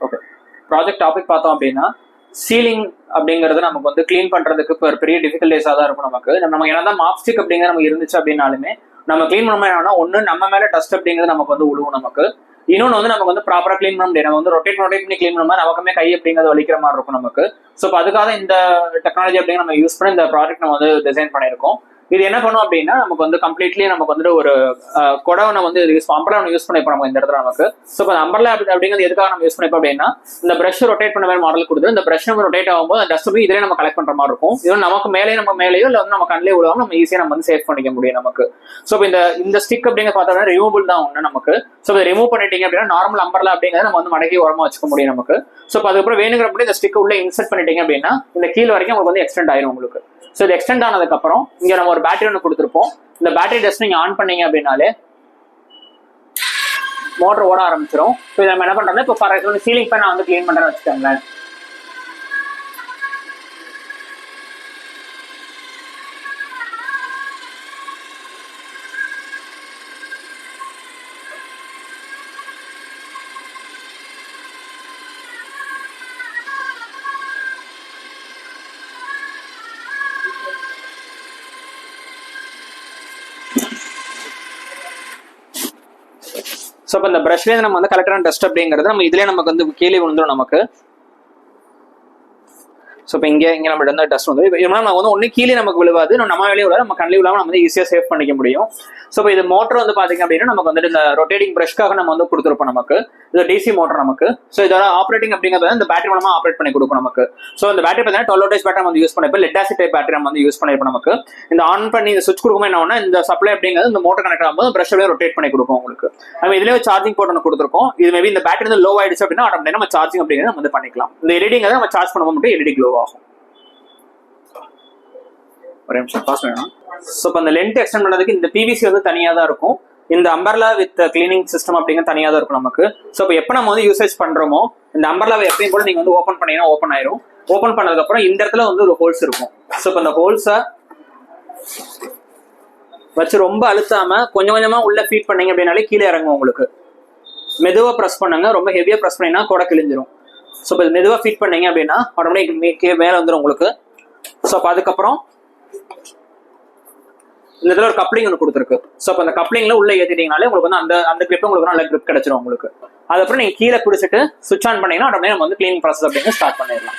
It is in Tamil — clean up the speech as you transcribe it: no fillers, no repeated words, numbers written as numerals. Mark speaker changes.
Speaker 1: ஓகே, ப்ராஜெக்ட் டாபிக் பார்த்தோம் அப்படின்னா சீலிங் அப்படிங்கிறது நமக்கு வந்து கிளீன் பண்றதுக்கு இப்போ ஒரு பெரிய டிஃபிகல்டேஸாக தான் இருக்கும். நம்ம என்னதான் மாப்ஸ்டிக் அப்படிங்கிற நமக்கு இருந்துச்சு அப்படின்னாலுமே நம்ம கிளீன் பண்ண என்னன்னா ஒன்று நம்ம மேலே டஸ்ட் அப்படிங்கிறது நமக்கு வந்து உழுவும். நமக்கு இன்னொன்று வந்து நமக்கு வந்து ப்ராப்பராக க்ளீன் பண்ண முடியாது. நம்ம வந்து ரொட்டேட் பண்ணி க்ளீன் பண்ண மாதிரி நமக்குமே கை அப்படிங்கிறது வலிக்கிற மாதிரி இருக்கும் நமக்கு. ஸோ இப்போ அதுக்காக இந்த டெக்னாலஜி அப்படிங்கிற நம்ம யூஸ் பண்ணி இந்த ப்ராஜெக்ட் நம்ம வந்து டிசைன் பண்ணியிருக்கோம். இது என்ன பண்ணும் அப்படின்னா நமக்கு வந்து கம்ப்ளீட்லி நமக்கு வந்துட்டு ஒரு கொடவனை வந்து அம்பர்லா யூஸ் பண்ணிப்போம் நம்ம இந்த இடத்துல நமக்கு. ஸோ இப்போ அம்பர்லா அப்படிங்கிறது எதுக்காக நம்ம யூஸ் பண்ணிப்போம் அப்படின்னா இந்த பிரஷ் ரொட்டேட் பண்ண மாதிரி மாடல் கொடுத்து இந்த பிரஷ் நம்ம ரொட்டேட் ஆகும்போது அந்த டஸ்ட் போய் இதிலே நம்ம கலெக்ட் பண்ற மாதிரி இருக்கும். இது நமக்கு மேலேயோ இல்லை வந்து நம்ம கண்ணிலே விழுவாம நம்ம ஈஸியாக நம்ம வந்து சேவ் பண்ணிக்க முடியும் நமக்கு. ஸோ இப்போ இந்த ஸ்டிக் அப்படிங்கிற பார்த்தோம்னா ரிமூவபிள் தான் ஒன்று நமக்கு. ஸோ இதை ரிமூவ் பண்ணிட்டீங்க அப்படின்னா நார்மல் அம்பர்லா அப்படிங்கிறத நம்ம வந்து மடக்கி உரமா வச்சுக்க முடியும் நமக்கு. ஸோ இப்போ அதுக்கப்புறம் வேணுங்கிறப்படி இந்த ஸ்டிக் உள்ள இன்சர்ட் பண்ணிட்டீங்க அப்படின்னா இந்த கீழ் வரைக்கும் உங்களுக்கு வந்து எக்ஸ்டெண்ட் ஆயிரும் உங்களுக்கு. ஸோ இது எக்ஸ்டெண்ட் ஆனதுக்கப்புறம் இங்கே நம்ம ஒரு பேட்டரி ஒன்று கொடுத்துருப்போம். இந்த பேட்டரி டஸ்ட் நீங்கள் ஆன் பண்ணீங்க அப்படின்னாலே மோட்டர் ஓட ஆரம்பிச்சிடும். ஸோ இதை நம்ம என்ன பண்ணுறோம்னா இப்போ ஃபார் எக்ஸாம்பிள் சீலிங் ஃபேன் நான் வந்து க்ளீன் பண்ணுறேன்னு வச்சுக்கோங்களேன். ஸோ இப்போ இந்த ப்ரஷ்லேருந்து நம்ம வந்து கலெக்டரான டஸ்ட் அப்படிங்கிறது நம்ம இதுலேயே நமக்கு வந்து கீழே விழுந்துடும் நமக்கு. ஸோ இப்போ இங்கே நம்ம வந்து டஸ்ட் வந்து இதனால நம்ம வந்து ஒன்று கீழே நமக்கு விழுவாது, நம்ம வெளியே விழாது, நம்ம கண்ணில் விழாமல் நம்ம வந்து ஈஸியாக சேவ் பண்ணிக்க முடியும். ஸோ இப்போ இது மோட்டர் வந்து பார்த்தீங்க அப்படின்னா நமக்கு வந்துட்டு இந்த ரொட்டேட்டிங் ப்ரஷ்க்காக நம்ம வந்து கொடுத்துருப்போம் நமக்கு. இது டிசி மோட்டர் நமக்கு. ஸோ இதோட ஆப்ரேட்டிங் அப்படிங்கிறது இந்த பேட்டரி மூலமாக ஆப்ரேட் பண்ணி கொடுக்கும் நமக்கு. ஸோ இந்த பேட்டரி பார்த்தீங்கன்னா 12 வோல்டேஜ் பேட்டரி வந்து யூஸ் பண்ணிப்போம். லெட் ஆசிட் டைப் பேட்டரி நம்ம வந்து யூஸ் பண்ணிப்போம் நமக்கு. இந்த ஆன் பண்ணி இந்த சுவிட்ச் கொடுக்கும்போது என்ன ஆகும்னா இந்த சப்ளை அப்படிங்கிறது இந்த மோட்டர் கனெக்ட் ஆகும்போது ப்ரஷ் அப்படியே ரொட்டேட் பண்ணி கொடுக்கும் உங்களுக்கு. நம்ம இதுலேயே சார்ஜிங் போர்ட் ஒன்று கொடுத்துருக்கோம். இது மேபி இந்த பேட்டரி வந்து லோ ஆயிடுச்சு அப்படின்னா ஆட்டோமேட்டிக்காக நம்ம சார்ஜிங் அப்படிங்கிறது நம்ம வந்து பண்ணிக்கலாம். இந்த எல்இடிங்கிறத நம்ம சார்ஜ் பண்ணும்போது மட்டும் எல்இடி க்ளோ ஆகும். ஒரே நிமிஷம் பாஸ் வேணும். ஸோ இப்போ அந்த லென்த் எக்ஸ்டெண்ட் பண்ணுறதுக்கு இந்த பிவிசி வந்து தனியாக தான் இருக்கும். இந்த அம்பர்லா வித் கிளீனிங் சிஸ்டம் அப்படிங்கிற தனியாக தான் இருக்கும் நமக்கு. ஸோ இப்போ எப்போ நம்ம வந்து யூசேஜ் பண்ணுறோமோ இந்த அம்பர்லாவை எப்பயும் கூட நீங்கள் வந்து ஓப்பன் பண்ணீங்கன்னா ஓப்பன் ஆயிரும். ஓப்பன் பண்ணதுக்கப்புறம் இந்த இடத்துல வந்து ஒரு ஹோல்ஸ் இருக்கும். ஸோ இப்போ இந்த ஹோல்ஸை வச்சு ரொம்ப அழுத்தாம கொஞ்சம் கொஞ்சமாக உள்ள ஃபீட் பண்ணீங்க அப்படின்னாலே கீழே இறங்கும் உங்களுக்கு. மெதுவாக ப்ரெஸ் பண்ணுங்க, ரொம்ப ஹெவியாக ப்ரெஸ் பண்ணிங்கன்னா கூட கிழிஞ்சிரும். ஸோ இப்போ மெதுவாக ஃபீட் பண்ணீங்க அப்படின்னா ஆட்டோமேட்டிக் மேலே வந்துடும் உங்களுக்கு. ஸோ அப்போ அதுக்கப்புறம் இந்த இடத்துல ஒரு கப்ளிங் ஒன்று கொடுத்துருக்கு. ஸோ அப்போ அந்த கப்ளிங்ல உள்ள ஏற்றிட்டீங்கனாலே உங்களுக்கு வந்து அந்த கிரிப் உங்களுக்கு நல்ல கிரிப் கிடைச்சிரும் உங்களுக்கு. அதுக்கப்புறம் நீங்கள் கீழே பிடிச்சிட்டு சுவிட்ச் ஆன் பண்ணீங்கன்னா ஆட்டோமேட்டிக் நம்ம வந்து கிளீனிங் ப்ராசஸ் அப்படின்னு ஸ்டார்ட் பண்ணிடலாம்.